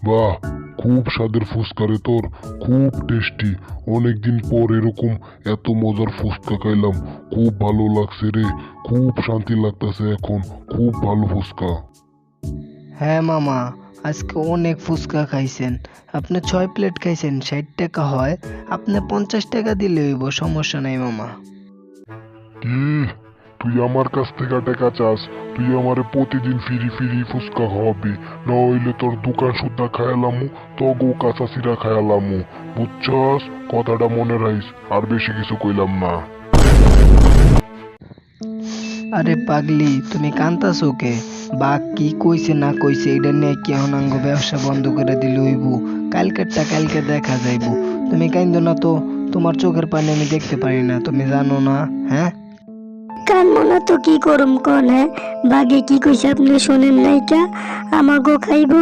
বাহ, খুব স্বাদের ফুচকা রে তোর, খুব টেস্টি। অনেকদিন পর এরকম এত মজার ফুচকা খাইলাম, খুব ভালো লাগছে রে, খুব শান্তি লাগতেছে এখন, খুব ভালো ফুচকা। হ্যাঁ মামা, আজকে অনেক ফুচকা খাইছেন। আপনি 6 প্লেট খাইছেন, 60 টাকা হয়। আপনি 50 টাকা দিলে হইব, সমস্যা নাই মামা। কি, তুই আমার কাছ থেকে টাকা চাস? তুই আমারে প্রতিদিন ফিরি ফিরি ফুচকা খাওয়াবি, না হইলে তোর দোকান সুদ্ধা খায়ালামু, তগো কাঁচা চিরা খায়ালামু। বুঝছস? কথাটা মনে রাখিস, আর বেশি কিছু কইলাম না। আরে পাগলি, তুমি কান্তাছো কে? বা কি কইছে না কইছে এটা নিয়ে কি এখন আঙ্গ ব্যবসা বন্ধ করে দিলে হইব? কালকেরটা কালকে দেখা যাইব। তুমি কাইন্দো না তো, তোমার চোখের পানি আমি দেখতে পারি না, তুমি জানো না? হ্যাঁ, কানবো না তো কি করুম কন? হ্যাঁ, বাগে কি কইছে আপনি শোনেন নাই কা? আমাগো খাইবো,